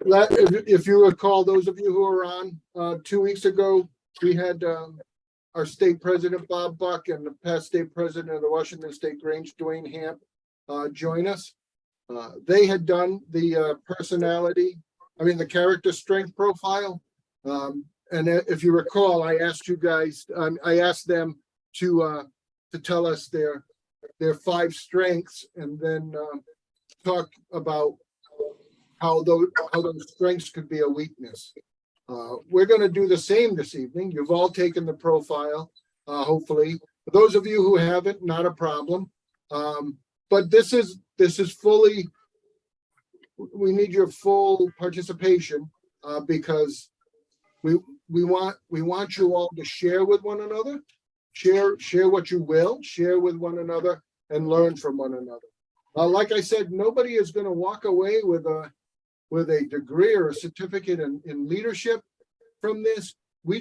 If you recall, those of you who were on 2 weeks ago, we had our state president, Bob Buck, and the past state president of the Washington State Grange, Dwayne Hamp, join us. They had done the the character strength profile. And if you recall, I asked you guys, I asked them to tell us their 5 strengths, and then talk about how those strengths could be a weakness. We're going to do the same this evening. You've all taken the profile, hopefully. For those of you who haven't, not a problem. But this is fully, we need your full participation, because we want you all to share with one another, share what you will, share with one another, and learn from one another. Like I said, nobody is going to walk away with a degree or a certificate in leadership from this. We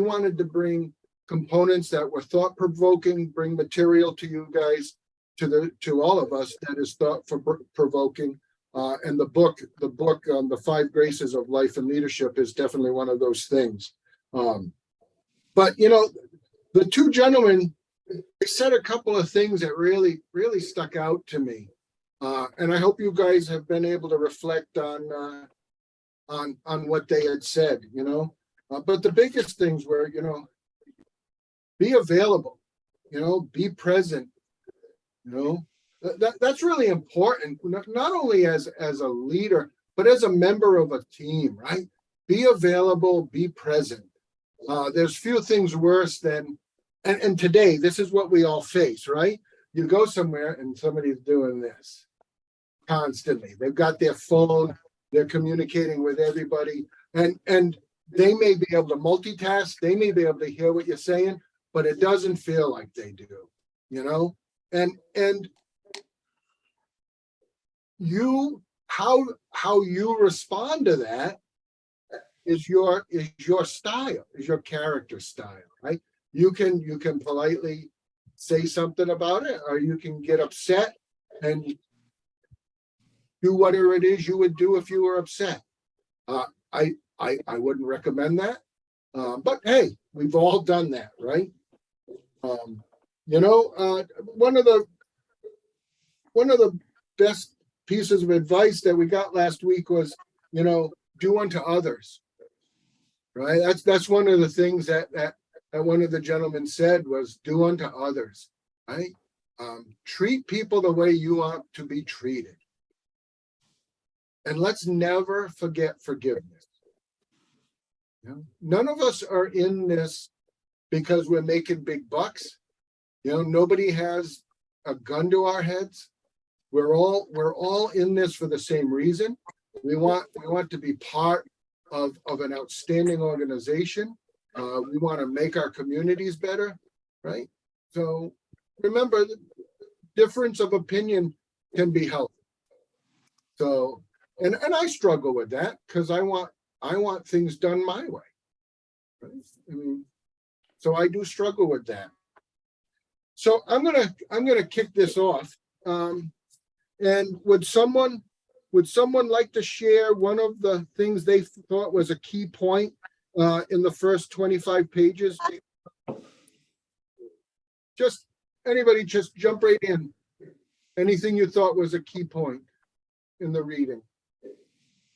wanted to bring components that were thought-provoking, bring material to you guys, to all of us that is thought-provoking. And the book, The 5 Graces of Life and Leadership, is definitely one of those things. But the 2 gentlemen, they said a couple of things that really, really stuck out to me. And I hope you guys have been able to reflect on what they had said, but the biggest things were, be available, be present, that's really important, not only as a leader, but as a member of a team, right? Be available, be present. There's few things worse than, and today, this is what we all face, right? You go somewhere and somebody's doing this constantly. They've got their phone, they're communicating with everybody, and they may be able to multitask, they may be able to hear what you're saying, but it doesn't feel like they do, and how you respond to that is your style, is your character style, right? You can politely say something about it, or you can get upset and do whatever it is you would do if you were upset. I wouldn't recommend that, but hey, we've all done that, right? One of the best pieces of advice that we got last week was, do unto others, right? That's one of the things that one of the gentlemen said was, do unto others, right? Treat people the way you want to be treated. And let's never forget forgiveness. None of us are in this because we're making big bucks. Nobody has a gun to our heads. We're all in this for the same reason. We want to be part of an outstanding organization. We want to make our communities better, right? So remember, the difference of opinion can be healthy. So, and I struggle with that because I want things done my way, right? So I do struggle with that. So I'm gonna kick this off. And would someone like to share one of the things they thought was a key point in the first 25 pages? Just anybody, just jump right in. Anything you thought was a key point in the reading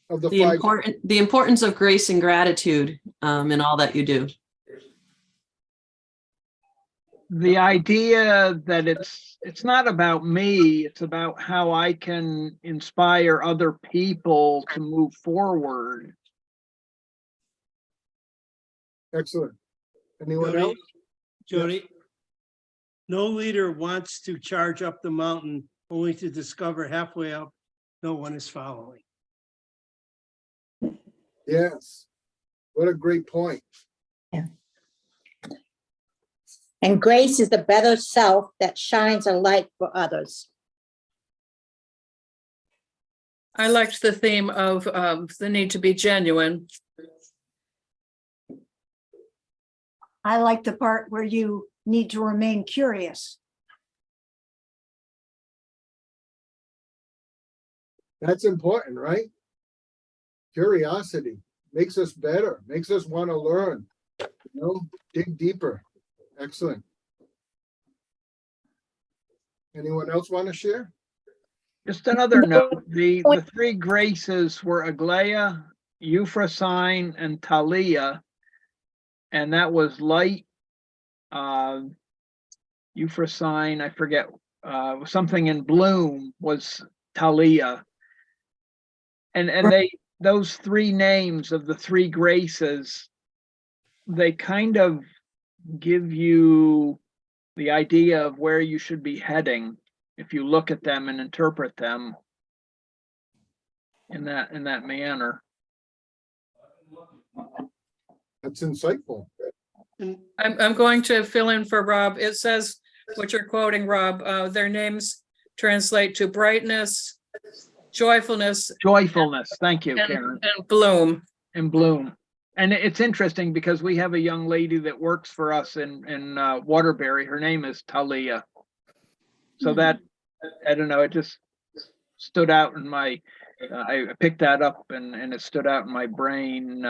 of the importance of grace and gratitude in all that you do. The idea that it's not about me, it's about how I can inspire other people to move forward. Excellent. Anyone else? Jody, Yes. No leader wants to charge up the mountain only to discover halfway up no one is following. Yes. What a great point. Yeah. And grace is the better self that shines a light for others. I liked the theme of the need to be genuine. I like the part where you need to remain curious. That's important, right? curiosity makes us better, makes us want to learn, dig deeper. Excellent. Anyone else want to share? Just another note, the three graces were Aglaia, Euphrosyne, and Thalia. And that was light, Euphrosyne, I forget, something in bloom was Thalia. And those three names of the three graces, they kind of give you the idea of where you should be heading if you look at them and interpret them in that manner. That's insightful. And I'm going to fill in for Rob. It says, what you're quoting, Rob, their names translate to brightness, joyfulness, Joyfulness, thank you, and Karen, bloom. and bloom. And it's interesting because we have a young lady that works for us in Waterbury. Her name is Thalia. So that, I don't know, it just stood out in my, I picked that up and it stood out in my brain.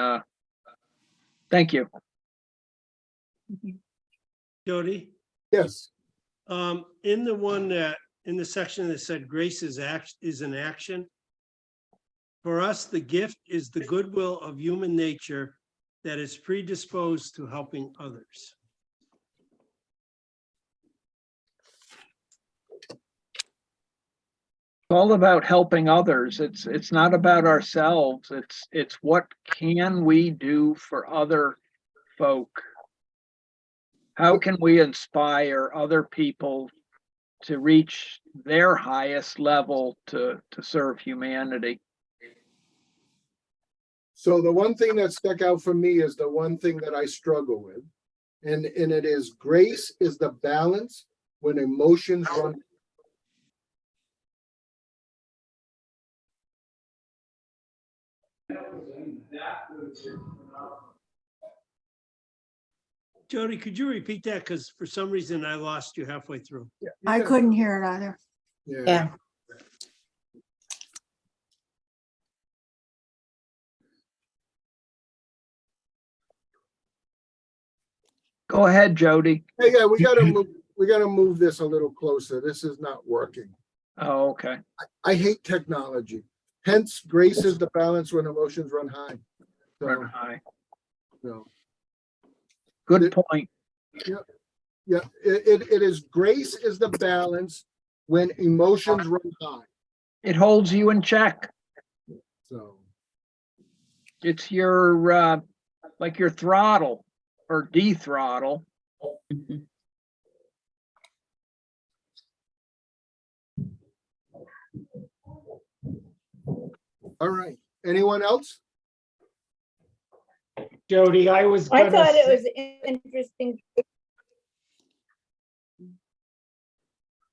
Thank you. Jody, Yes. in the one that, in the section that said grace is an action, for us, the gift is the goodwill of human nature that is predisposed to helping others. It's all about helping others. It's not about ourselves. It's what can we do for other folk? How can we inspire other people to reach their highest level to serve humanity? So the one thing that stuck out for me is the one thing that I struggle with. And it is grace is the balance when emotions run. Jody, could you repeat that? Because for some reason I lost you halfway through. I couldn't hear it either. Yeah. Go ahead, Jody. Yeah, we gotta move this a little closer. This is not working. Oh, okay. I hate technology. Hence, grace is the balance when emotions run high. Run So, high. no. Good point. Yeah, it is grace is the balance when emotions run high. It holds you in check. So, It's your like your throttle or de-throttle. all right. Anyone else? Jody, I was I gonna thought it say- was interesting.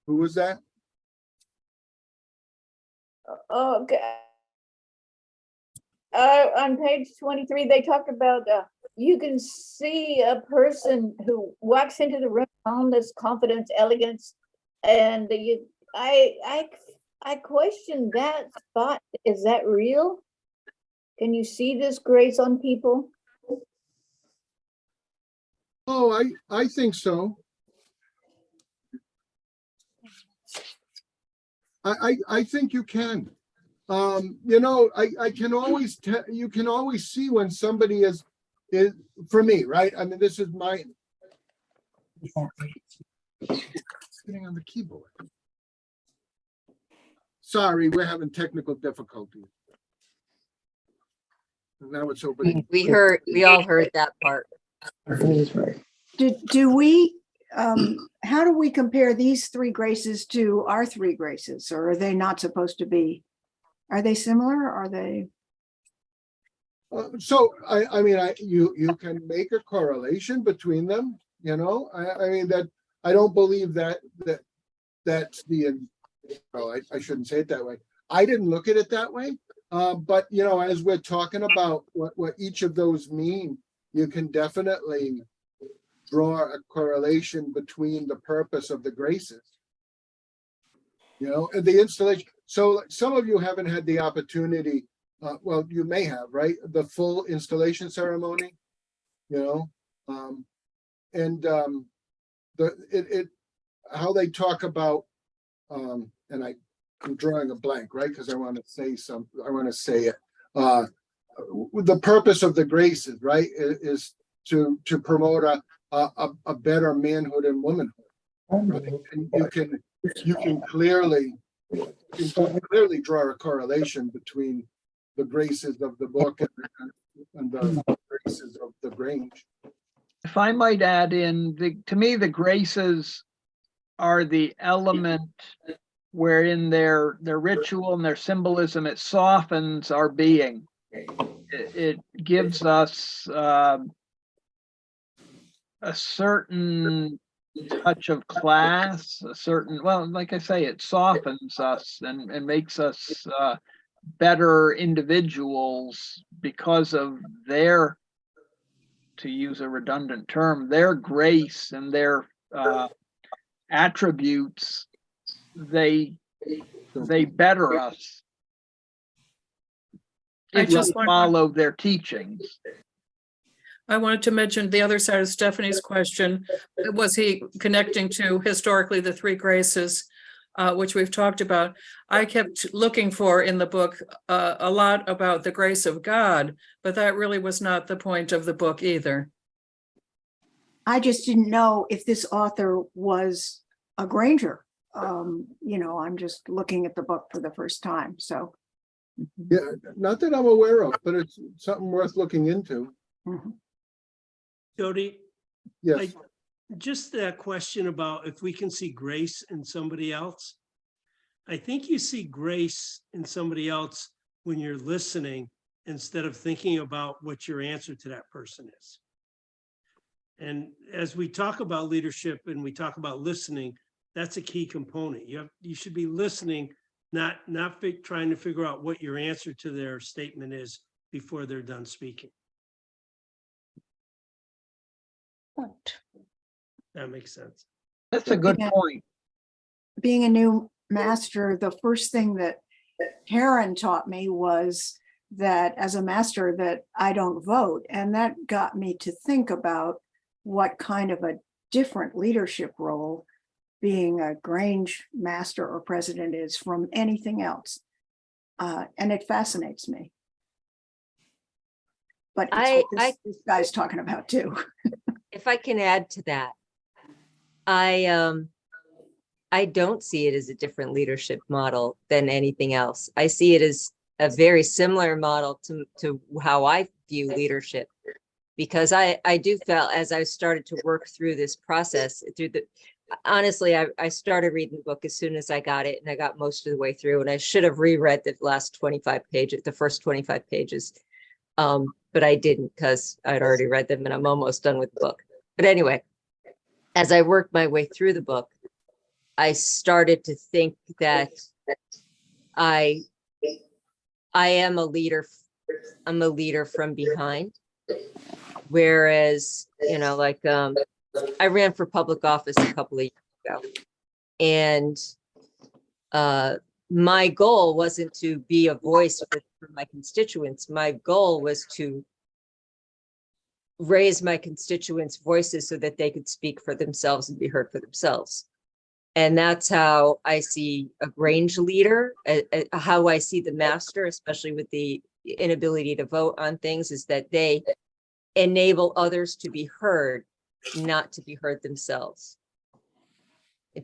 Who was that? Okay. On page 23, they talked about, you can see a person who walks into the room, calmness, confidence, elegance, and I question that thought. Is that real? Can you see this grace on people? Oh, I think so. I think you can. I can always tell, you can always see when somebody is for me, right? I mean, this is my sitting on the keyboard. Sorry, we're having technical difficulties. And now it's opening. We all heard that part. Do we, how do we compare these three graces to our three graces, or are they not supposed to be? Are they similar? Are they? So I mean, you can make a correlation between them. I mean that I don't believe that's the. Well, I shouldn't say it that way. I didn't look at it that way. But as we're talking about what each of those mean, you can definitely draw a correlation between the purpose of the graces. And the installation. So some of you haven't had the opportunity well, you may have, right? The full installation ceremony, you know? How they talk about, and I'm drawing a blank, right? Because I want to say it. The purpose of the graces, right, is to promote a better manhood and womanhood. Right? And you can clearly draw a correlation between the graces of the book and the graces of the Grange. If I might add in, to me, the graces are the element wherein their ritual and their symbolism, it softens our being. It gives us a certain touch of class, a certain, well, like I say, it softens us and makes us better individuals because of their, to use a redundant term, their grace and their attributes. They better us if we follow their teachings. I wanted to mention the other side of Stephanie's question. Was he connecting to historically the three graces, which we've talked about? I kept looking for in the book a lot about the grace of God, but that really was not the point of the book either. I just didn't know if this author was a Granger. I'm just looking at the book for the first time, so. Yeah, not that I'm aware of, but it's something worth looking into. Mhm. Jody, Yes. just that question about if we can see grace in somebody else. I think you see grace in somebody else when you're listening instead of thinking about what your answer to that person is. And as we talk about leadership and we talk about listening, that's a key component. You should be listening, not trying to figure out what your answer to their statement is before they're done speaking. That makes sense. That's a good Yeah. point. Being a new master, the first thing that Karen taught me was that as a master that I don't vote. And that got me to think about what kind of a different leadership role being a Grange master or president is from anything else. And it fascinates me. But it's what this guy's talking about too. If I can add to that, I don't see it as a different leadership model than anything else. I see it as a very similar model to how I view leadership, because I do feel as I started to work through this process honestly, I started reading the book as soon as I got it, and I got most of the way through, and I should have reread the first 25 pages. But I didn't, because I'd already read them and I'm almost done with the book. But anyway, as I worked my way through the book, I started to think that I am a leader. I'm a leader from behind. Whereas, I ran for public office a couple of years ago, and my goal wasn't to be a voice for my constituents. My goal was to raise my constituents' voices so that they could speak for themselves and be heard for themselves. And that's how I see a Grange leader, how I see the master, especially with the inability to vote on things, is that they enable others to be heard, not to be heard themselves.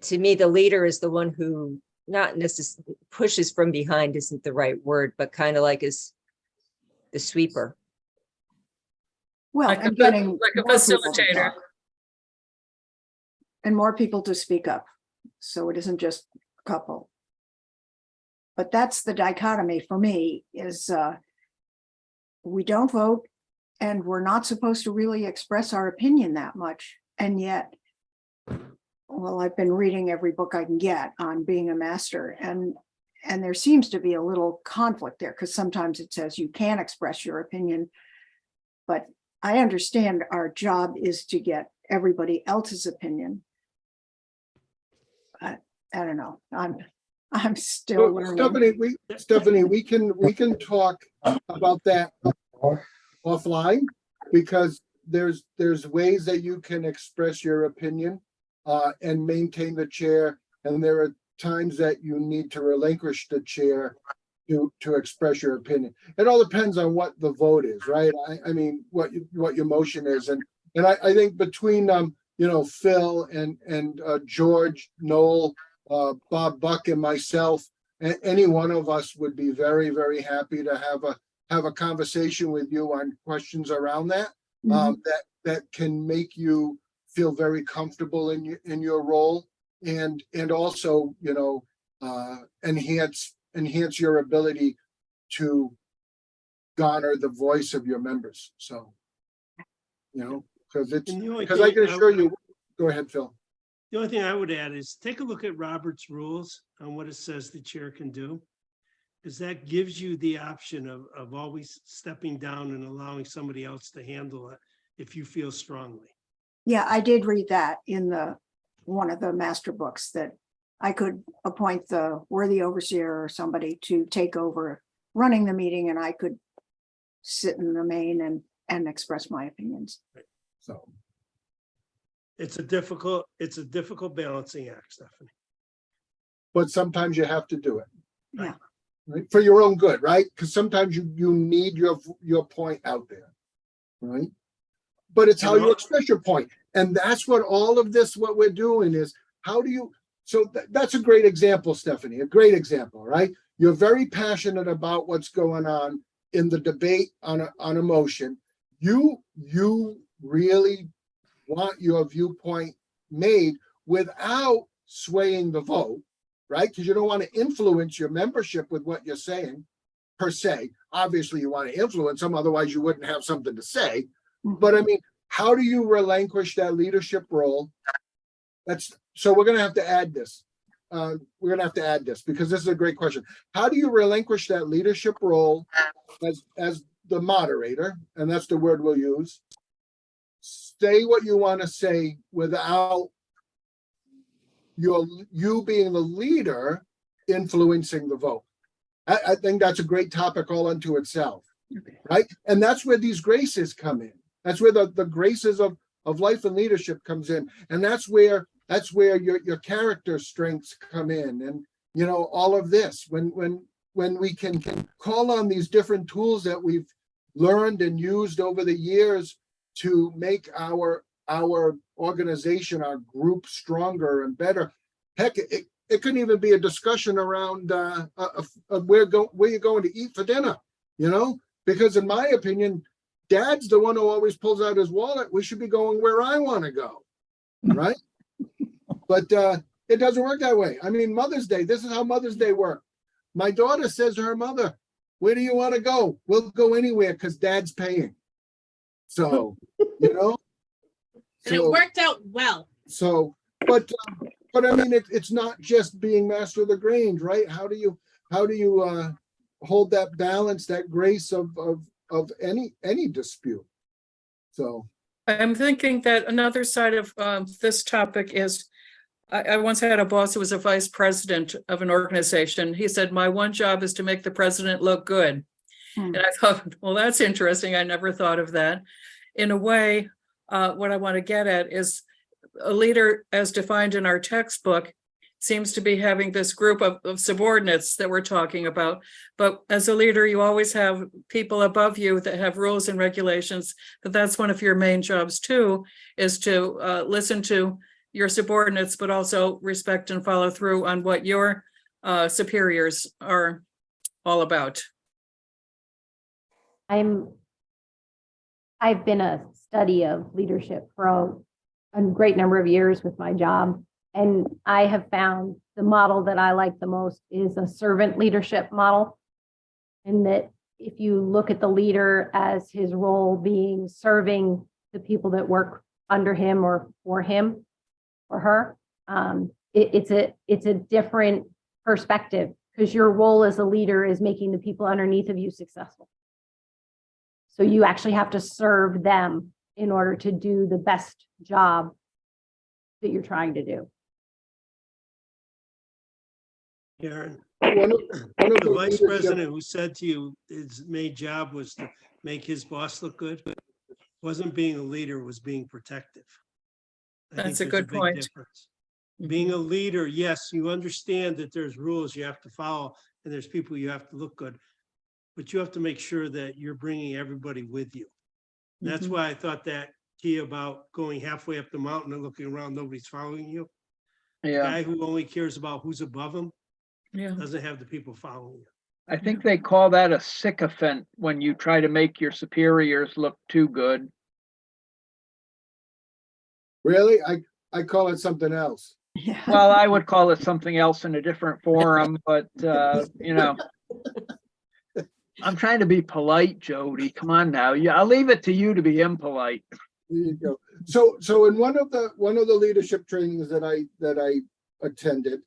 To me, the leader is the one who not necessarily pushes from behind, isn't the right word, but kind of like is the sweeper. Well, Like and getting like a more people to facilitator. talk. And more people to speak up. So it isn't just a couple. But that's the dichotomy for me is we don't vote and we're not supposed to really express our opinion that much. And yet, well, I've been reading every book I can get on being a master, and there seems to be a little conflict there, because sometimes it says you can express your opinion, but I understand our job is to get everybody else's opinion. I don't know. I'm still So, learning. Stephanie, we can talk about that offline, because there's ways that you can express your opinion and maintain the chair, and there are times that you need to relinquish the chair to express your opinion. It all depends on what the vote is, right? I mean, what your motion is, and I think between Phil and George, Noel, Bob Buck, and myself, any one of us would be very, very happy to have a conversation with you on questions around that. That can make you feel very comfortable in your role, and also enhance your ability to garner the voice of your members. So because And the only I can thing assure you. Go ahead, Phil. The only thing I would add is take a look at Robert's rules on what it says the chair can do. Because that gives you the option of always stepping down and allowing somebody else to handle it if you feel strongly. Yeah, I did read that in one of the master books, that I could appoint the worthy overseer or somebody to take over running the meeting, and I could sit and remain and express my opinions. So It's a difficult balancing act, Stephanie. but sometimes you have to do it. Yeah. Right? For your own good, right? Because sometimes you need your point out there, right? But it's how you express your point. And that's what all of this, what we're doing is, how do you, so that's a great example, Stephanie, a great example, right? You're very passionate about what's going on in the debate on a motion. You really want your viewpoint made without swaying the vote, right? Because you don't want to influence your membership with what you're saying, per se. Obviously, you want to influence them, otherwise you wouldn't have something to say. But I mean, how do you relinquish that leadership role? So we're going to have to add this. We're going to have to add this, because this is a great question. How do you relinquish that leadership role as the moderator? And that's the word we'll use. Say what you want to say without you being the leader influencing the vote. I think that's a great topic all unto itself, right? And that's where these graces come in. That's where the graces of life and leadership comes in, and that's where your character strengths come in, and all of this. When we can call on these different tools that we've learned and used over the years to make our organization, our group, stronger and better. Heck, it couldn't even be a discussion around where you're going to eat for dinner, because in my opinion, Dad's the one who always pulls out his wallet. We should be going where I want to go, right? But it doesn't work that way. I mean, Mother's Day, this is how Mother's Day works. My daughter says to her mother, "Where do you want to go? We'll go anywhere because Dad's paying." So, And it worked out well. So, but I mean, it's not just being master of the Grange, right? How do you hold that balance, that grace of any dispute? So I'm thinking that another side of this topic is, I once had a boss who was a vice president of an organization. He said, "My one job is to make the president look good." And I thought, well, that's interesting. I never thought of that. In a way, what I want to get at is a leader, as defined in our textbook, seems to be having this group of subordinates that we're talking about. But as a leader, you always have people above you that have rules and regulations. But that's one of your main jobs too, is to listen to your subordinates, but also respect and follow through on what your superiors are all about. I've been a study of leadership for a great number of years with my job. And I have found the model that I like the most is a servant leadership model. And that if you look at the leader as his role being serving the people that work under him or for him or her, it's a different perspective, because your role as a leader is making the people underneath of you successful. So you actually have to serve them in order to do the best job that you're trying to do. Karen, One of the the vice leadership- president who said to you his main job was to make his boss look good, wasn't being a leader, was being protective. I think That's a there's good big point. difference. Being a leader, yes, you understand that there's rules you have to follow and there's people you have to look good. But you have to make sure that you're bringing everybody with you. That's Mhm. why I thought that key about going halfway up the mountain and looking around, nobody's following you. The Yeah, guy who only cares about who's above him Yeah, doesn't have the people following you. I think they call that a sycophant when you try to make your superiors look too good. Really? I call it something else. Yeah. Well, I would call it something else in a different forum, but, you know. I'm trying to be polite, Jody. Come on now. Yeah, I'll leave it to you to be impolite. There you go. So in one of the leadership trainings that I attended,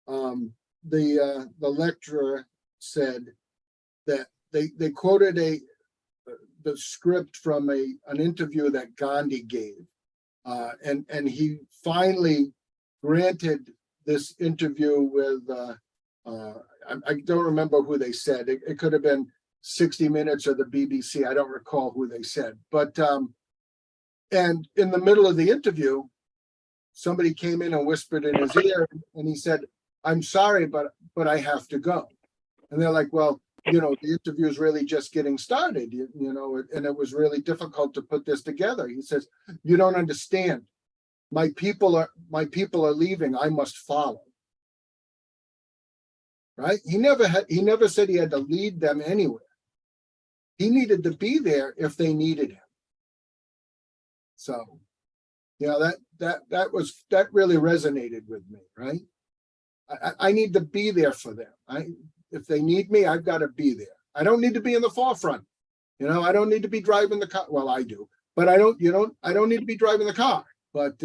the lecturer said that they quoted the script from an interview that Gandhi gave, and he finally granted this interview with I don't remember who they said. It could have been 60 Minutes or the BBC. I don't recall who they said, but and in the middle of the interview, somebody came in and whispered in his ear, and he said, "I'm sorry, but I have to go." And they're like, "Well, the interview is really just getting started, and it was really difficult to put this together." He says, "You don't understand. My people are leaving. I must follow." Right? He never said he had to lead them anywhere. He needed to be there if they needed him. So, that really resonated with me, right? I need to be there for them. If they need me, I've got to be there. I don't need to be in the forefront. I don't need to be driving the car. Well, I do, but I don't need to be driving the car. But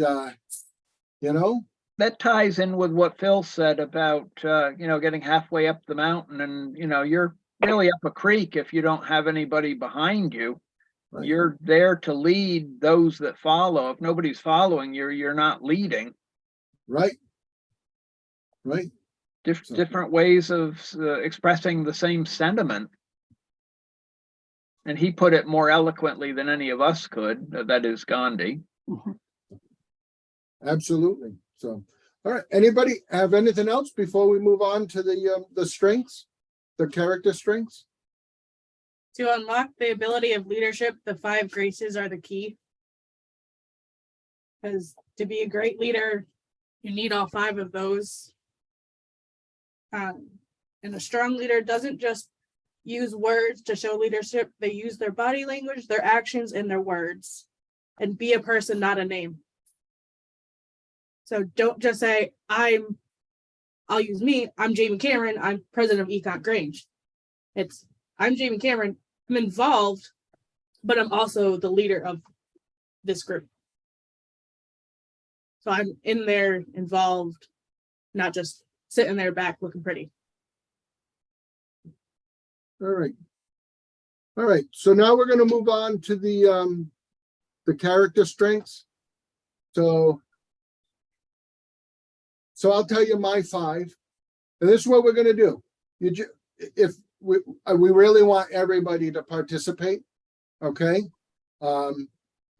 That ties in with what Phil said about, getting halfway up the mountain and, you're really up a creek if you don't have anybody behind you. Right. You're there to lead those that follow. If nobody's following you, you're not leading. Right. So- Different ways of expressing the same sentiment. And he put it more eloquently than any of us could. That is Gandhi. Absolutely. So, all right. Anybody have anything else before we move on to the strengths, the character strengths? To unlock the ability of leadership, the 5 graces are the key. Because to be a great leader, you need all 5 of those. And a strong leader doesn't just use words to show leadership. They use their body language, their actions, and their words. And be a person, not a name. So don't just say, I'll use me, I'm Jamie Cameron, I'm president of Econ Grange. I'm Jamie Cameron, I'm involved, but I'm also the leader of this group. So I'm in there involved, not just sitting there back looking pretty. All right. So now we're going to move on to the character strengths. So I'll tell you my 5, and this is what we're going to do. If we really want everybody to participate, okay?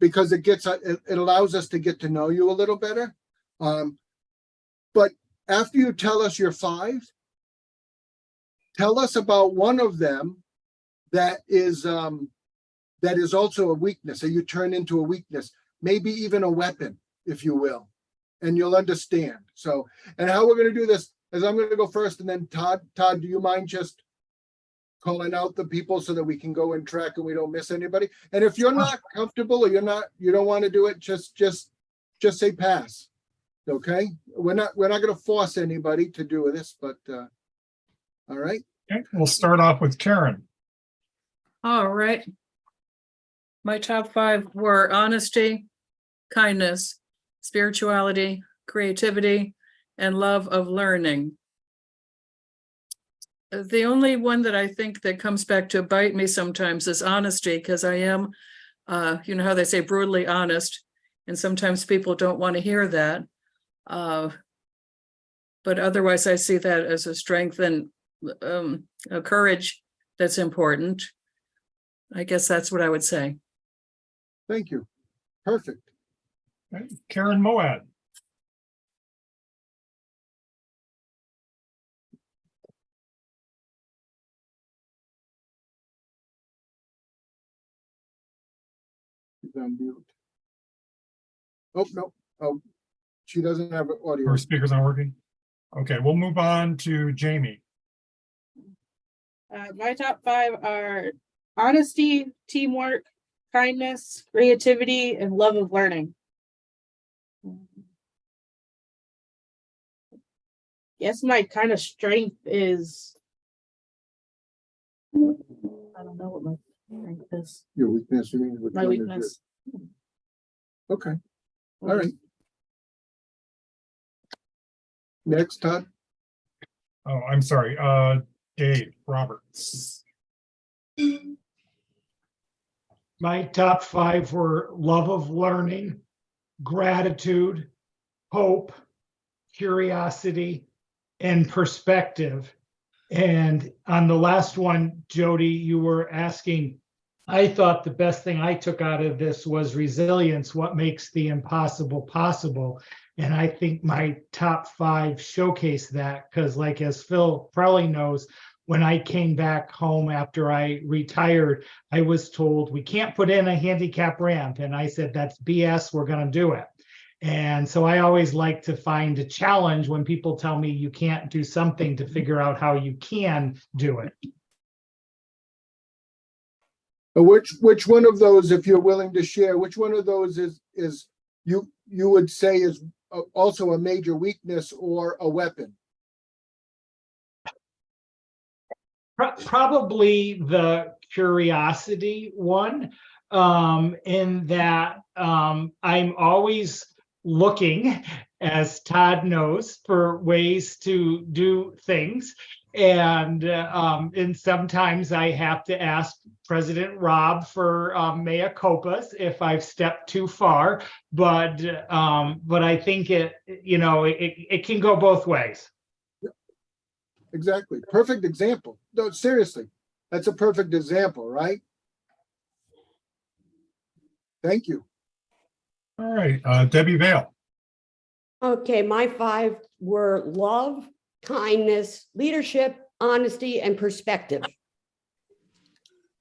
Because it allows us to get to know you a little better. But after you tell us your 5, tell us about one of them that is also a weakness, that you turn into a weakness, maybe even a weapon, if you will, and you'll understand. So, and how we're going to do this is I'm going to go first, and then Todd, do you mind just calling out the people so that we can go and track and we don't miss anybody? And if you're not comfortable or you don't want to do it, just say pass. Okay, we're not going to force anybody to do this, but all right. Okay, we'll start off with Karen. all right. My top 5 were honesty, kindness, spirituality, creativity, and love of learning. The only one that I think that comes back to bite me sometimes is honesty, because I am, you know how they say brutally honest, and sometimes people don't want to hear that. But otherwise, I see that as a strength and a courage that's important. I guess that's what I would say. Thank you. Perfect. Okay, Karen Moad. She's on mute. Oh, no. Oh, she doesn't have audio. Her speakers aren't working. Okay, we'll move on to Jamie. My top 5 are honesty, teamwork, kindness, creativity, and love of learning. Yes, my kind of strength is, I don't know what my strength is. Your weakness, you mean? which My one is weakness. it? Okay, all right. Next, Todd. Oh, I'm sorry. Dave Roberts. My top 5 were love of learning, gratitude, hope, curiosity, and perspective. And on the last one, Jody, you were asking, I thought the best thing I took out of this was resilience, what makes the impossible possible. And I think my top 5 showcase that, because like as Phil probably knows, when I came back home after I retired, I was told we can't put in a handicap ramp. And I said, that's BS, we're going to do it. And so I always like to find a challenge when people tell me you can't do something to figure out how you can do it. Which one of those, if you're willing to share, which one of those is you would say is also a major weakness or a weapon? Probably the curiosity one, in that I'm always looking, as Todd knows, for ways to do things. And sometimes I have to ask President Rob for mea culpas if I've stepped too far. But I think it can go both ways. Exactly. Perfect example. No, seriously, that's a perfect example, right? Thank you. All right, Debbie Vale. Okay, my 5 were love, kindness, leadership, honesty, and perspective.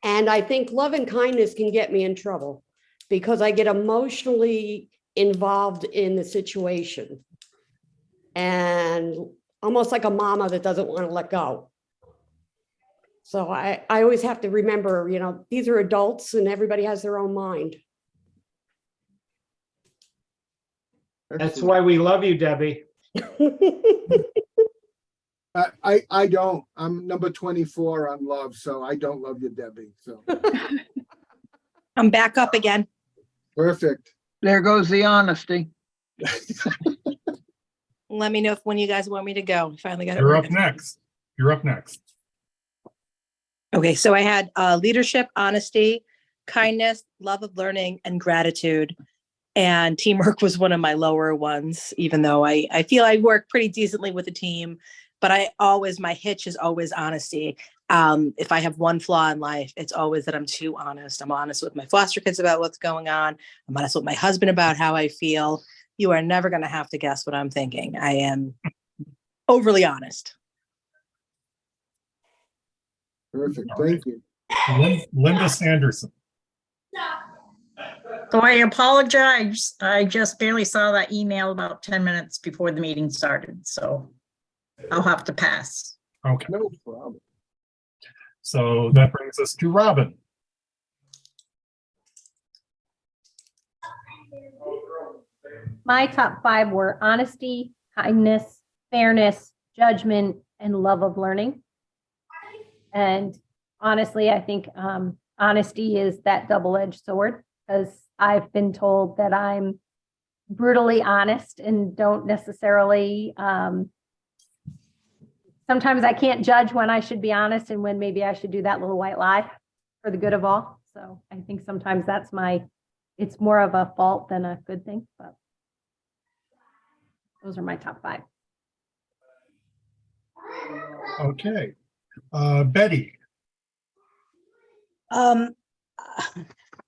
And I think love and kindness can get me in trouble because I get emotionally involved in the situation. And almost like a mama that doesn't want to let go. So I always have to remember, these are adults and everybody has their own mind. That's why we love you, Debbie. I don't. I'm number 24 on love, so I don't love you, Debbie. So I'm back up again. perfect. There goes the honesty. Let me know when you guys want me to go. Finally got it. You're up working. next. You're up next. Okay, so I had leadership, honesty, kindness, love of learning, and gratitude. And teamwork was one of my lower ones, even though I feel I work pretty decently with a team. But my hitch is always honesty. If I have one flaw in life, it's always that I'm too honest. I'm honest with my foster kids about what's going on. I'm honest with my husband about how I feel. You are never going to have to guess what I'm thinking. I am overly honest. Perfect. Thank you. Linda Sanderson. So I apologize. I just barely saw that email about 10 minutes before the meeting started, so I'll have to pass. Okay. No problem. So that brings us to Robin. My top 5 were honesty, kindness, fairness, judgment, and love of learning. And honestly, I think honesty is that double-edged sword, because I've been told that I'm brutally honest and don't necessarily, sometimes I can't judge when I should be honest and when maybe I should do that little white lie for the good of all. So I think sometimes it's more of a fault than a good thing, but those are my top 5. Okay. Betty, I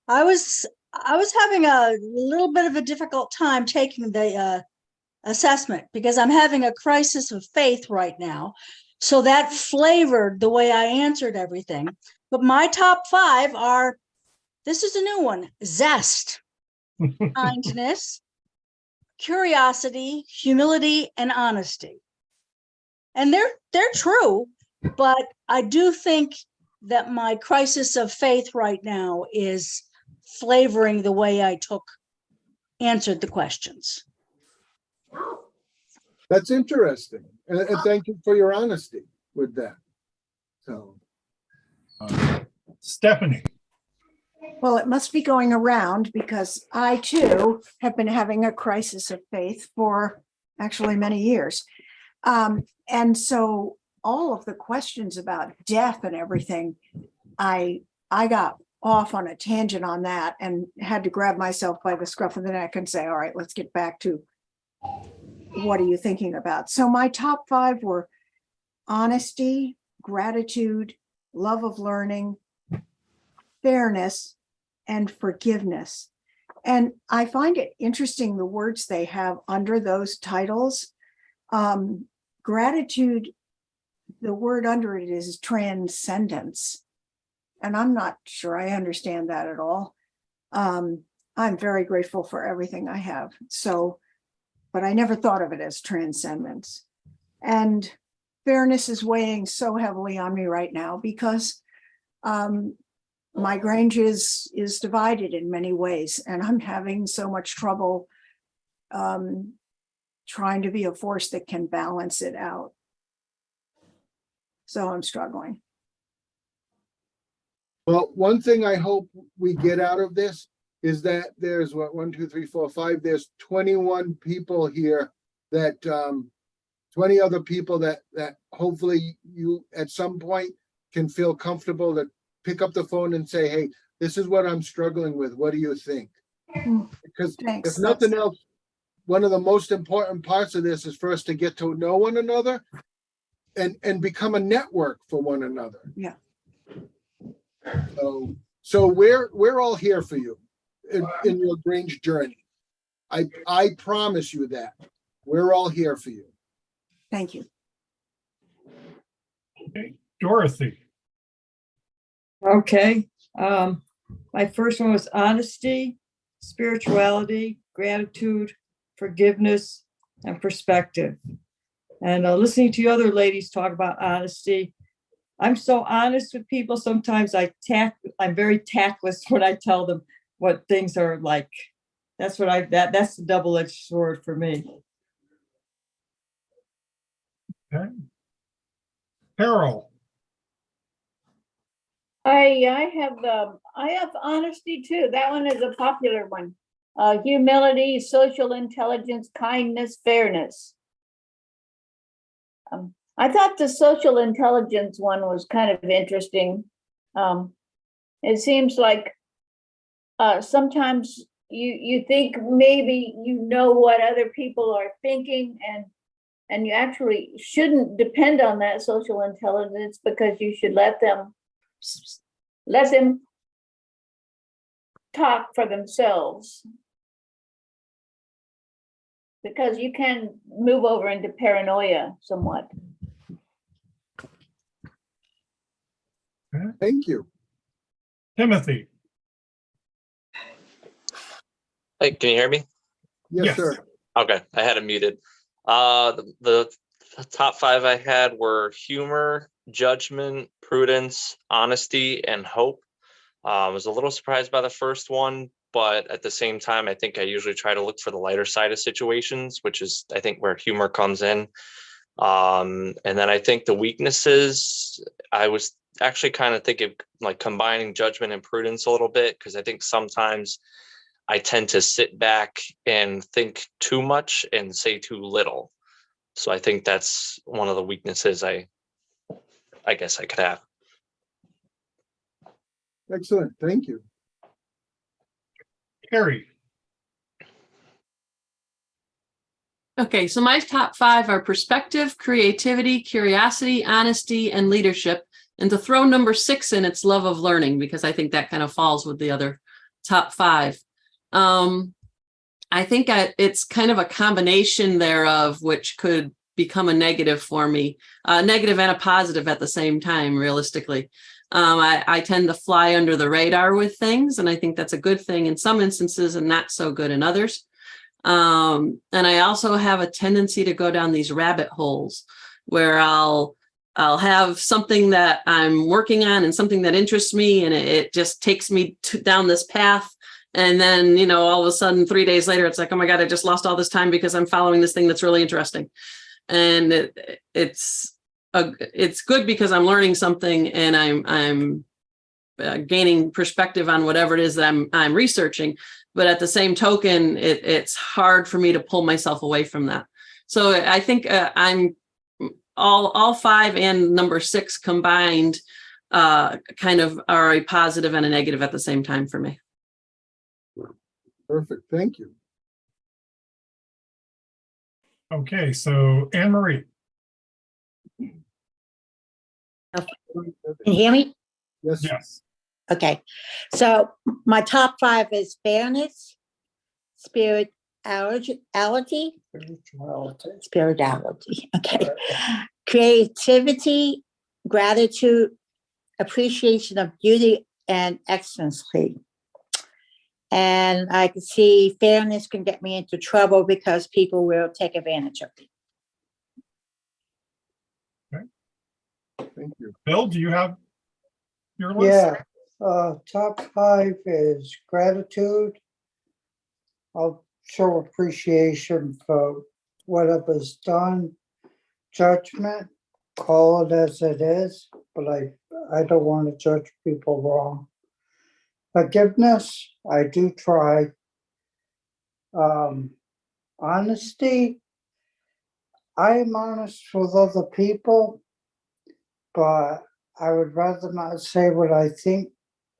was having a little bit of a difficult time taking the assessment because I'm having a crisis of faith right now. So that flavored the way I answered everything. But my top 5 are, this is a new one: zest, kindness, curiosity, humility, and honesty. And they're true, but I do think that my crisis of faith right now is flavoring the way I answered the questions. That's interesting. And thank you for your honesty with that. So, Stephanie, Well, it must be going around because I too have been having a crisis of faith for actually many years. And so all of the questions about death and everything, I got off on a tangent on that and had to grab myself by the scruff of the neck and say, all right, let's get back to what are you thinking about? So my top 5 were honesty, gratitude, love of learning, fairness, and forgiveness. And I find it interesting the words they have under those titles. Gratitude, the word under it is transcendence. And I'm not sure I understand that at all. I'm very grateful for everything I have. So, but I never thought of it as transcendence. And fairness is weighing so heavily on me right now because my Grange is divided in many ways, and I'm having so much trouble trying to be a force that can balance it out. So I'm struggling. well, one thing I hope we get out of this is that there's what, 1, 2, 3, 4, 5, there's 21 people here that 20 other people that hopefully you at some point can feel comfortable to pick up the phone and say, hey, this is what I'm struggling with. What do you think? Because Thanks. if nothing else, one of the most important parts of this is for us to get to know one another and become a network for one another. Yeah. So we're all here for you in your Grange journey. I promise you that. We're all here for you. Thank you. okay. Dorothy, Okay. My first one was honesty, spirituality, gratitude, forgiveness, and perspective. And listening to you other ladies talk about honesty, I'm so honest with people. Sometimes I'm very tactless when I tell them what things are like. That's what that's the double-edged sword for me. okay. Carol, I have honesty too. That one is a popular one. Humility, social intelligence, kindness, fairness. I thought the social intelligence one was kind of interesting. It seems like sometimes you think maybe you know what other people are thinking, and you actually shouldn't depend on that social intelligence because you should let them talk for themselves, because you can move over into paranoia somewhat. Thank you. Timothy, Hey, can you hear me? Yes, sir. Okay, I had it muted. The top 5 I had were humor, judgment, prudence, honesty, and hope. I was a little surprised by the first one, but at the same time, I think I usually try to look for the lighter side of situations, which is, I think, where humor comes in. And then I think the weaknesses, I was actually kind of thinking like combining judgment and prudence a little bit, because I think sometimes I tend to sit back and think too much and say too little. So I think that's one of the weaknesses I guess I could have. Excellent. Thank you. Carrie, Okay, so my top 5 are perspective, creativity, curiosity, honesty, and leadership. And to throw number 6 in, it's love of learning, because I think that kind of falls with the other top 5. I think it's kind of a combination thereof, which could become a negative for me, negative and a positive at the same time, realistically. I tend to fly under the radar with things, and I think that's a good thing in some instances and not so good in others. And I also have a tendency to go down these rabbit holes where I'll have something that I'm working on and something that interests me, and it just takes me down this path. And then, you know, all of a sudden, 3 days later, it's like, oh my God, I just lost all this time because I'm following this thing that's really interesting. And it's good because I'm learning something and I'm gaining perspective on whatever it is that I'm researching. But at the same token, it's hard for me to pull myself away from that. So I think I'm all 5 and number 6 combined kind of are a positive and a negative at the same time for me. Perfect. Thank you. Okay, so Anne Marie. Can you hear me? Yes. Yes. Okay, so my top 5 is fairness, spirituality, okay, creativity, gratitude, appreciation of beauty, and excellency. And I can see fairness can get me into trouble because people will take advantage of me. Thank you. Bill, do you have your list? Yeah, top 5 is gratitude. I'll show appreciation for whatever's done. Judgment, call it as it is, but I don't want to judge people wrong. Forgiveness, I do try. Honesty, I am honest with other people, but I would rather not say what I think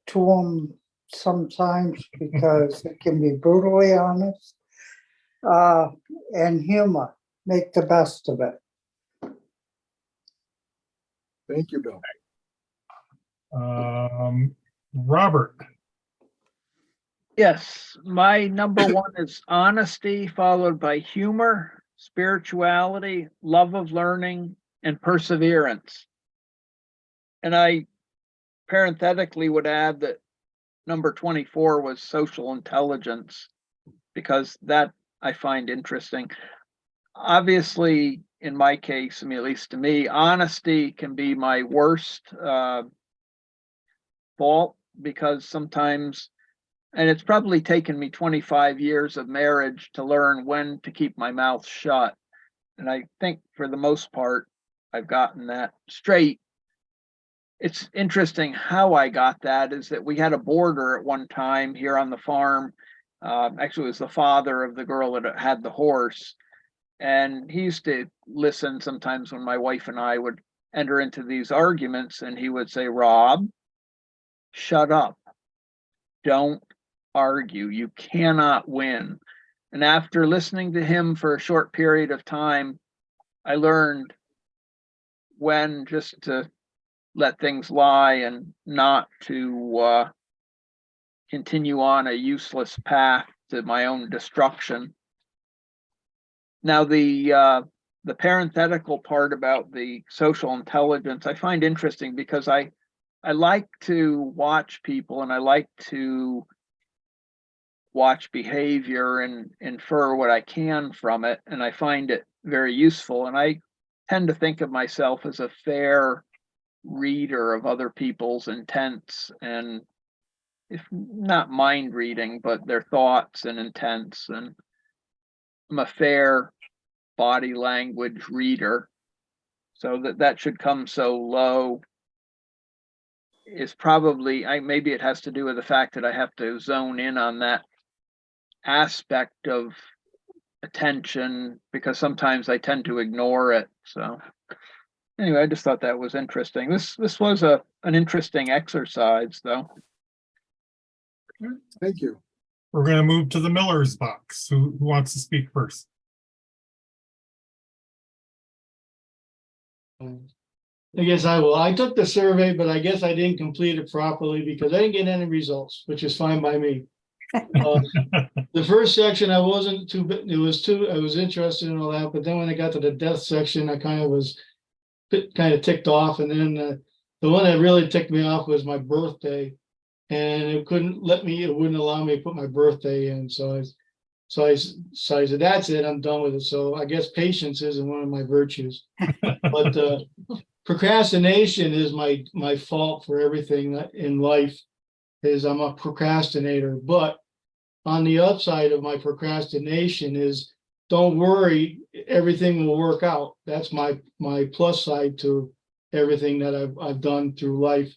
to them sometimes because it can be brutally honest. And humor, make the best of it. Thank you, Bill. Robert. Yes, my number 1 is honesty, followed by humor, spirituality, love of learning, and perseverance. And I parenthetically would add that number 24 was social intelligence, because that I find interesting. Obviously, in my case, I mean, at least to me, honesty can be my worst fault, because sometimes, and it's probably taken me 25 years of marriage to learn when to keep my mouth shut. And I think for the most part, I've gotten that straight. It's interesting how I got that is that we had a boarder at one time here on the farm. Actually, it was the father of the girl that had the horse. And he used to listen sometimes when my wife and I would enter into these arguments, and he would say, Rob, shut up. Don't argue. You cannot win. And after listening to him for a short period of time, I learned when just to let things lie and not to continue on a useless path to my own destruction. Now, the parenthetical part about the social intelligence, I find interesting because I like to watch people and I like to watch behavior and infer what I can from it. And I find it very useful. And I tend to think of myself as a fair reader of other people's intents, and if not mind reading, but their thoughts and intents. And I'm a fair body language reader. So that should come so low is probably, maybe it has to do with the fact that I have to zone in on that aspect of attention, because sometimes I tend to ignore it. So anyway, I just thought that was interesting. This was an interesting exercise, though. Thank you. We're going to move to the Miller's box. Who wants to speak first? I guess I will. I took the survey, but I guess I didn't complete it properly because I didn't get any results, which is fine by me. The first section, I wasn't too, I was interested in all that, but then when I got to the death section, I kind of was kind of ticked off. And then the one that really ticked me off was my birthday. And it wouldn't allow me to put my birthday in. So I said, that's it, I'm done with it. So I guess patience isn't one of my virtues. But procrastination is my fault for everything in life, is I'm a procrastinator. But on the upside of my procrastination is, don't worry, everything will work out. That's my plus side to everything that I've done through life.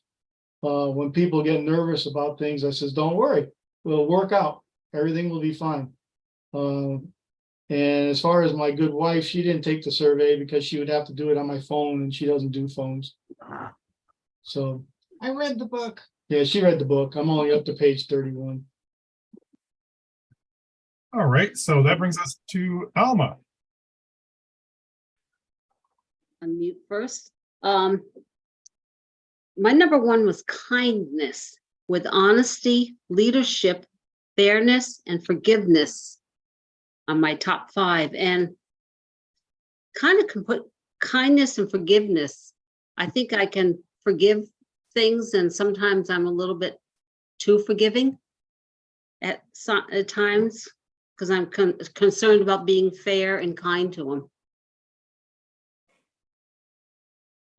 When people get nervous about things, I says, don't worry, we'll work out. Everything will be fine. And as far as my good wife, she didn't take the survey because she would have to do it on my phone, and she doesn't do phones. So I read the book. yeah, she read the book. I'm only up to page 31. All right, so that brings us to Alma. Unmute first. My number one was kindness, with honesty, leadership, fairness, and forgiveness on my top 5. And kind of can put kindness and forgiveness. I think I can forgive things, and sometimes I'm a little bit too forgiving at times, because I'm concerned about being fair and kind to them.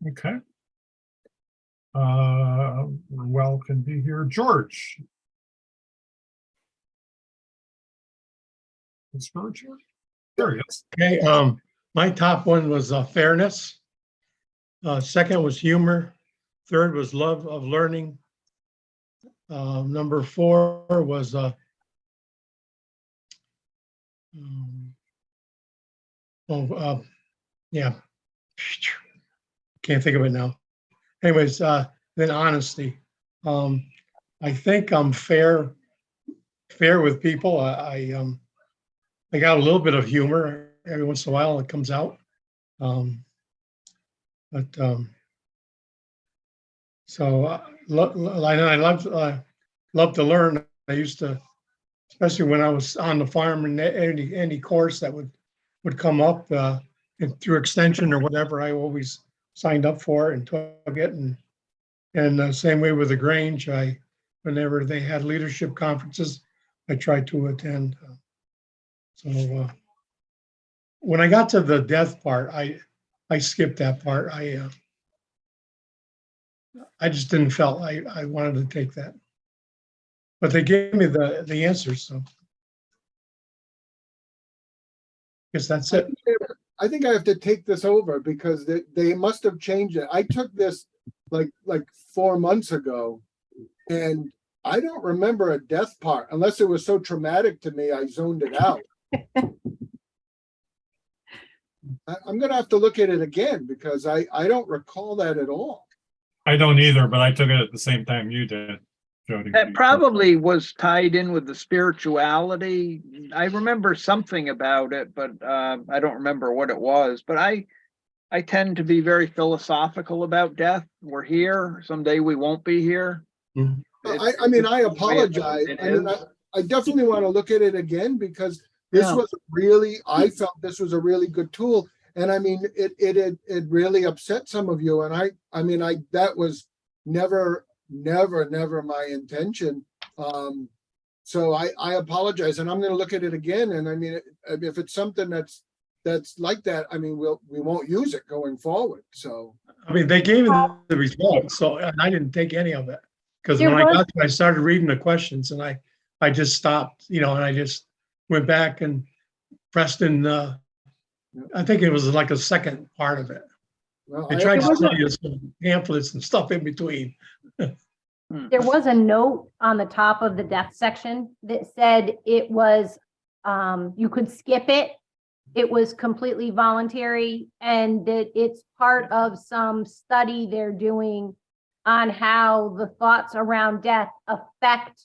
Okay. Well, can be here. George. Is George here? There he is. Okay, my top one was fairness. Second was humor. Third was love of learning. Number 4 was yeah, can't think of it now. Anyways, then honesty. I think I'm fair with people. I got a little bit of humor every once in a while. It comes out. So I love to learn. I used to, especially when I was on the farm, and any course that would come up through extension or whatever, I always signed up for it and took it. And same way with the Grange, whenever they had leadership conferences, I tried to attend. So when I got to the death part, I skipped that part. I just didn't felt I wanted to take that, but they gave me the answers. So I guess that's it. I think I have to take this over because they must have changed it. I took this like 4 months ago, and I don't remember a death part unless it was so traumatic to me I zoned it out. I'm gonna have to look at it again because I don't recall that at all. I don't either, but I took it at the same time you did, Jody. That probably was tied in with the spirituality. I remember something about it, but I don't remember what it was. But I tend to be very philosophical about death. We're here. Someday we won't be here. I mean, I apologize. I definitely want to look at it again because this was really, I felt this was a really good tool. And I mean, it really upset some of you. And that was never my intention. So I apologize, and I'm going to look at it again. And I mean, if it's something that's like that, I mean, we won't use it going forward. So I mean, they gave me the results, so and I didn't take any of it because when I started reading the questions, and I just stopped, and I just went back and pressed in. I think it was like a second part of it. Well, I tried to send you some pamphlets and stuff in between. There was a note on the top of the death section that said it was, you could skip it. It was completely voluntary, and that it's part of some study they're doing on how the thoughts around death affect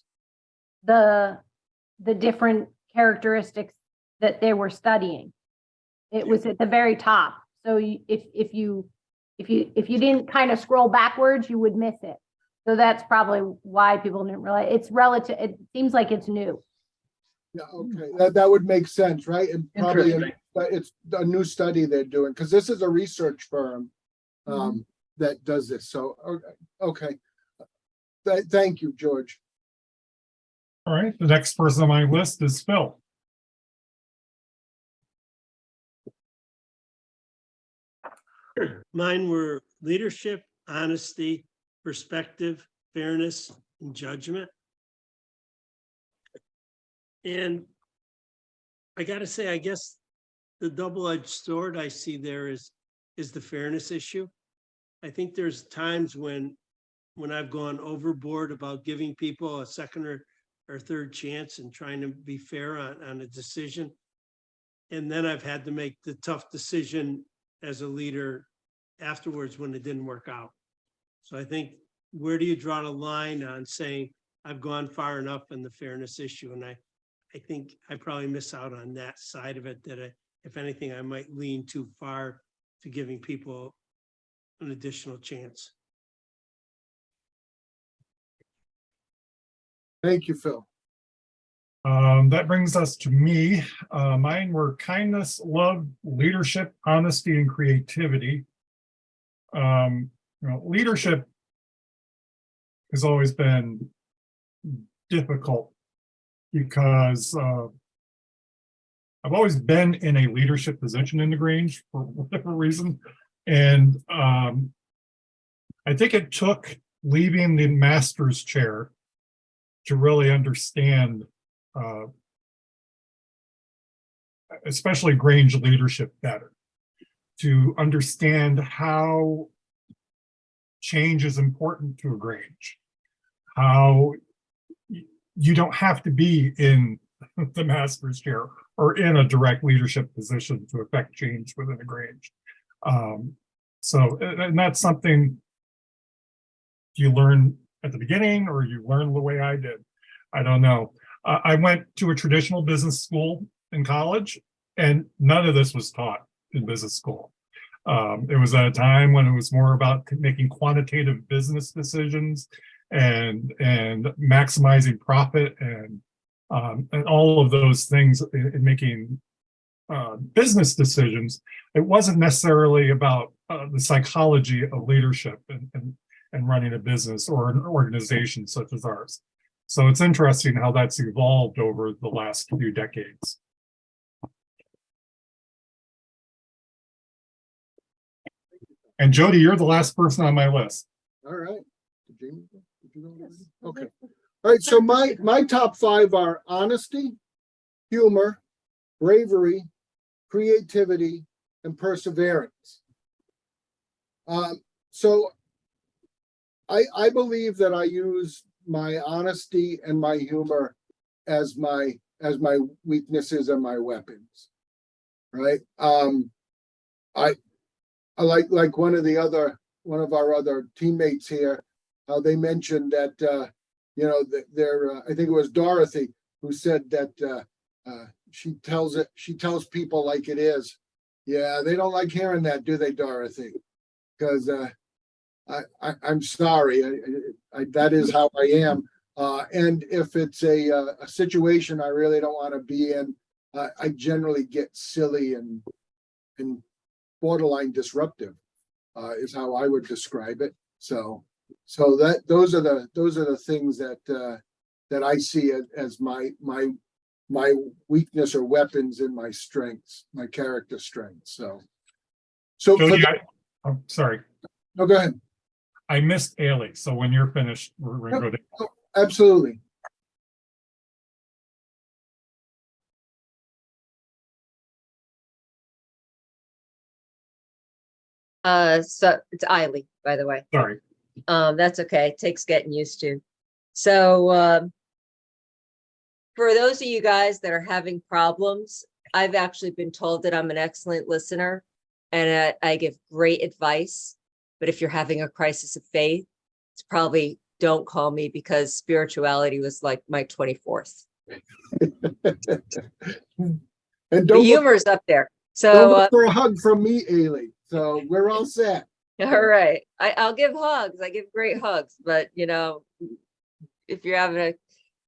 the different characteristics that they were studying. It was at the very top. So if you if you didn't kind of scroll backwards, you would miss it. So that's probably why people didn't realize it's relative. It seems like it's new. Yeah, okay, that would make sense, right? And probably Interesting. it's a new study they're doing, because this is a research firm that does this. So, okay. Thank you, George. All right, the next person on my list is Phil. Mine were leadership, honesty, perspective, fairness, and judgment. And I gotta say, I guess the double-edged sword I see there is the fairness issue. I think there's times when I've gone overboard about giving people a second or third chance and trying to be fair on a decision. And then I've had to make the tough decision as a leader afterwards when it didn't work out. So I think, where do you draw the line on saying I've gone far enough in the fairness issue? And I think I probably miss out on that side of it, that if anything, I might lean too far to giving people an additional chance. Thank you, Phil. That brings us to me. Mine were kindness, love, leadership, honesty, and creativity. Leadership has always been difficult because I've always been in a leadership position in the Grange for whatever reason. And I think it took leaving the master's chair to really understand especially Grange leadership better, to understand how change is important to a Grange, how you don't have to be in the master's chair or in a direct leadership position to affect change within a Grange. And that's something you learn at the beginning, or you learn the way I did. I don't know. I went to a traditional business school in college, and none of this was taught in business school. It was at a time when it was more about making quantitative business decisions and maximizing profit and all of those things in making business decisions. It wasn't necessarily about the psychology of leadership and running a business or an organization such as ours. So it's interesting how that's evolved over the last few decades. And Jody, you're the last person on my list. All right. Did you go already? Okay. All right. So my top 5 are honesty, humor, bravery, creativity, and perseverance. So I believe that I use my honesty and my humor as my weaknesses and my weapons, right? I like one of our other teammates here, how they mentioned that I think it was Dorothy who said that she tells people like it is. Yeah, they don't like hearing that, do they, Dorothy? Because I'm sorry, that is how I am. And if it's a situation I really don't want to be in, I generally get silly and borderline disruptive, is how I would describe it. So those are the things that I see as my weakness or weapons and my strengths, my character strengths. So Jody, I'm sorry. No, go ahead. I missed Ailey, so when you're finished, we're going to go to. Absolutely. So it's Eiley, by the way. Sorry. That's okay. It takes getting used to. So for those of you guys that are having problems, I've actually been told that I'm an excellent listener and I give great advice. But if you're having a crisis of faith, it's probably don't call me, because spirituality was like my 24th. And The humor's up there. don't So look for a hug from me, Ailey. So we're all set. All right. I'll give hugs. I give great hugs, but you know, if you're having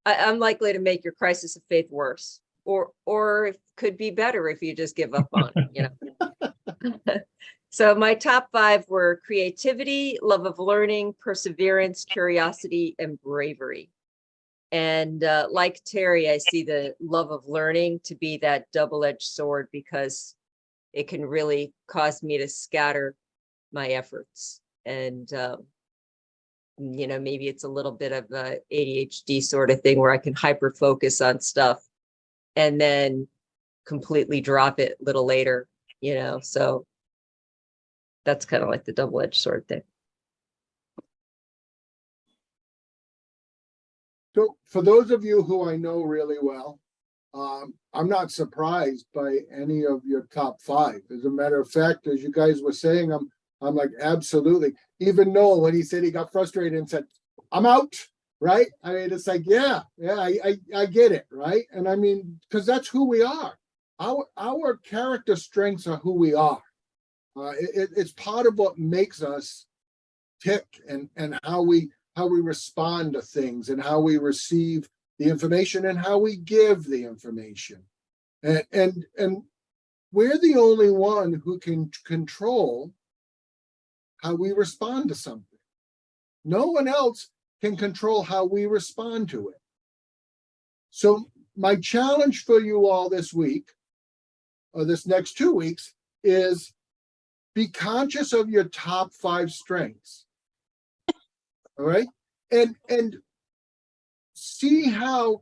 I'm likely to make your crisis of faith worse, or it could be better if you just give up on it, you know. So my top 5 were creativity, love of learning, perseverance, curiosity, and bravery. And like Terry, I see the love of learning to be that double-edged sword, because it can really cause me to scatter my efforts. And, you know, maybe it's a little bit of a ADHD sort of thing where I can hyper focus on stuff and then completely drop it a little later, you know, so that's kind of like the double-edged sword thing. So for those of you who I know really well, I'm not surprised by any of your top 5. As a matter of fact, as you guys were saying, I'm like, absolutely. Even Noel, when he said he got frustrated and said, I'm out, right? I mean, it's like, yeah, I get it, right? And I mean, because that's who we are. Our character strengths are who we are. It's part of what makes us tick, and how we respond to things, and how we receive the information, and how we give the information. And we're the only one who can control how we respond to something. No one else can control how we respond to it. So my challenge for you all this week, or this next 2 weeks, is be conscious of your top 5 strengths. All right. And see how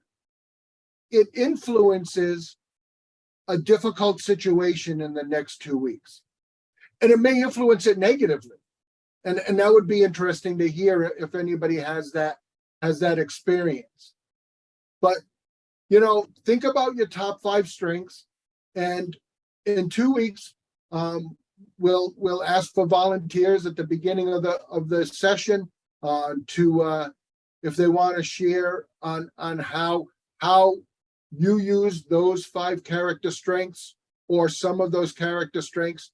it influences a difficult situation in the next 2 weeks. And it may influence it negatively. And that would be interesting to hear if anybody has that experience. But, you know, think about your top 5 strengths, and in 2 weeks, we'll ask for volunteers at the beginning of the session to if they want to share on how you use those 5 character strengths, or some of those character strengths,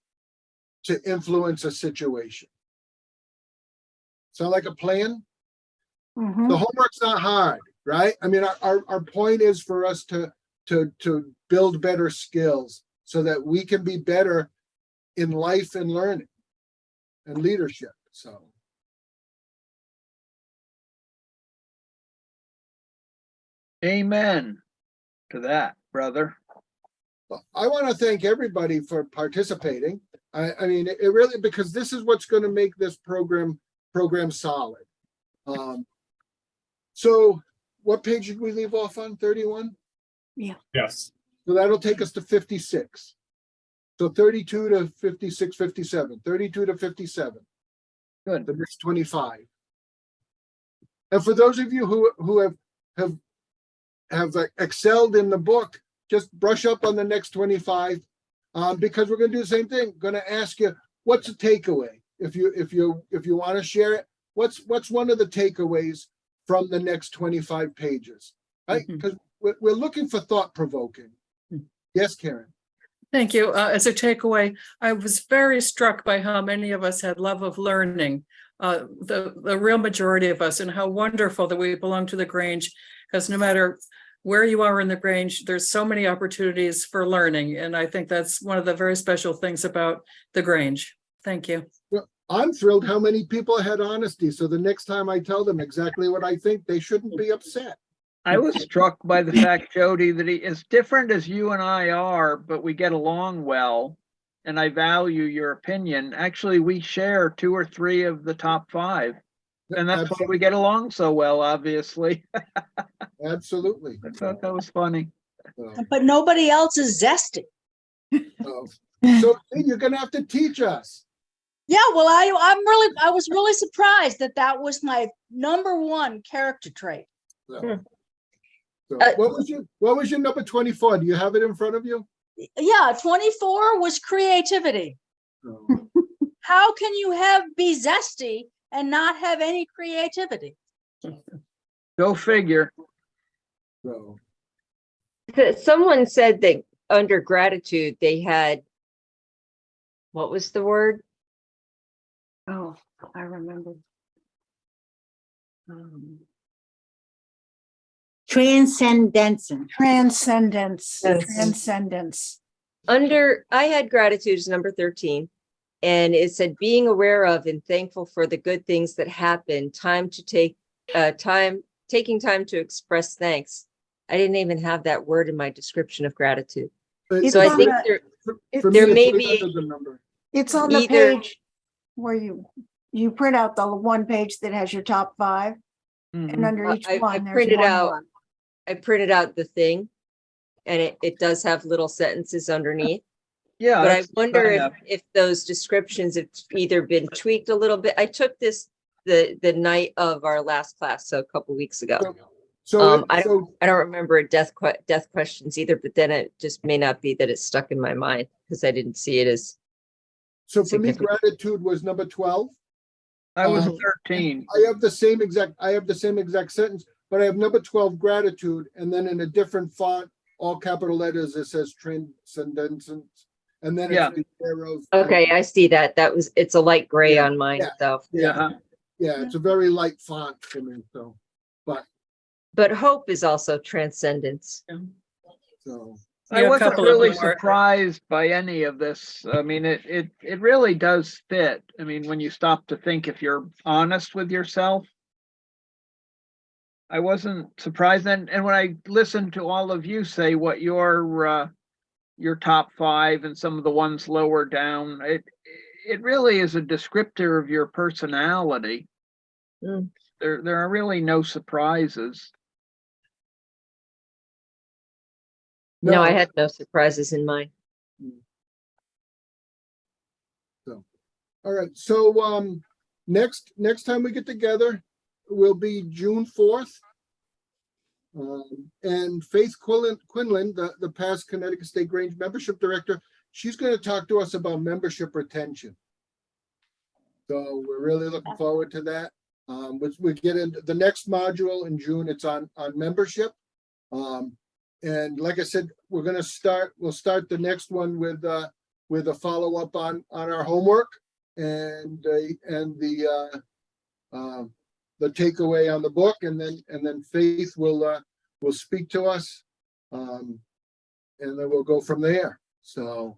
to influence a situation. Sound like a plan? Mhm. The homework's not hard, right? I mean, our point is for us to build better skills so that we can be better in life and learning and leadership. So Amen to that, brother. I want to thank everybody for participating. I mean, it really, because this is what's going to make this program solid. So what page did we leave off on? 31? Yeah. Yes. So that'll take us to 56. So 32 to 56, 57, 32 to 57. Good. The next 25. And for those of you who have excelled in the book, just brush up on the next 25, because we're going to do the same thing. Going to ask you, what's a takeaway? If you want to share it, what's one of the takeaways from the next 25 pages, right? Because we're looking for thought-provoking. Yes, Karen. Thank you. As a takeaway, I was very struck by how many of us had love of learning, the real majority of us, and how wonderful that we belong to the Grange, because no matter where you are in the Grange, there's so many opportunities for learning. And I think that's one of the very special things about the Grange. Thank you. Well, I'm thrilled how many people had honesty. So the next time I tell them exactly what I think, they shouldn't be upset. I was struck by the fact, Jody, that he, as different as you and I are, but we get along well, and I value your opinion. Actually, we share 2 or 3 of the top 5, and that's why we get along so well, obviously. Absolutely. I thought that was funny. But nobody else is zesty. So you're going to have to teach us. Yeah, well, I was really surprised that was my #1 character trait. So what was your number 24? Do you have it in front of you? Yeah, 24 was creativity. Oh. How can you be zesty and not have any creativity? Go figure. So. Someone said that under gratitude, they had, what was the word? Oh, I remember. Transcendence. Transcendence, Yes. transcendence. I had gratitude as number 13. And it said, being aware of and thankful for the good things that happen, taking time to express thanks. I didn't even have that word in my description of gratitude. But So I on think the- for me, there it's may right be under the number. It's on the either- page where you print out the one page that has your top 5, and under each I one, there's printed one out, word. I printed out the thing, and it does have little sentences underneath. Yeah. But I that's wonder kind if, of- if those descriptions have either been tweaked a little bit. I took this the night of our last class, so a couple weeks ago. So, I don't remember death questions either, but then it just may not be that it's stuck in my mind because I didn't see it as. so for me, significant. gratitude was number 12. I was Um, 13. I have the same exact sentence, but I have number 12, gratitude, and then in a different font, all capital letters, it says transcendence, and then Yeah. it's the arrows. Okay, I see that. It's a light gray Yeah, on mine, yeah. so. Yeah, yeah, it's a very light font for me, so, But hope is also transcendence. so. I Yeah, a wasn't couple of really them are. surprised by any of this. I mean, it really does fit. I mean, when you stop to think, if you're honest with yourself, I wasn't surprised. And when I listened to all of you say what your top 5 and some of the ones lower down, it really is a descriptor of your personality. Mm. There are really no surprises. No, I had no surprises in mine. All right, so next time we get together will be June 4th. And Faith Quinlan, the past Connecticut State Grange membership director, she's going to talk to us about membership retention. So we're really looking forward to that. We get into the next module in June. It's on membership. And like I said, we'll start the next one with a follow-up on our homework and the takeaway on the book, and then Faith will speak to us, and then we'll go from there. So,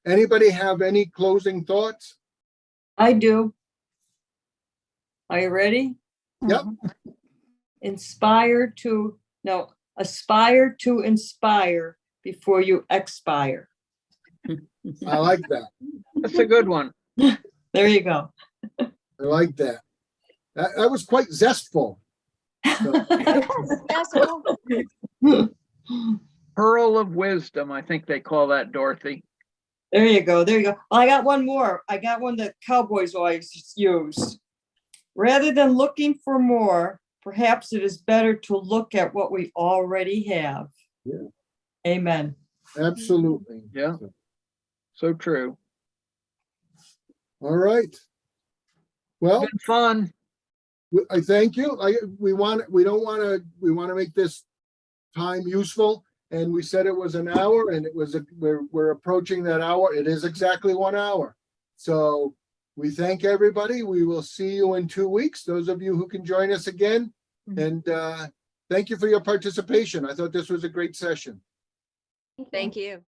anybody have any closing thoughts? I do. Are you ready? Yep. Aspire to inspire before you expire. I like that. That's a good one. There you go. I like that. That was quite zestful. Pearl of wisdom, I think they call that, Dorothy. There you go. There you go. I got one more. I got one that cowboys always use. Rather than looking for more, perhaps it is better to look at what we already have. Yeah. Amen. Absolutely. Yeah. So true. All right. Well, been fun. I thank you. We want to make this time useful, and we said it was an hour, and we're approaching that hour. It is exactly 1 hour. So we thank everybody. We will see you in 2 weeks. Those of you who can join us again, and thank you for your participation. I thought this was a great session. Thank you.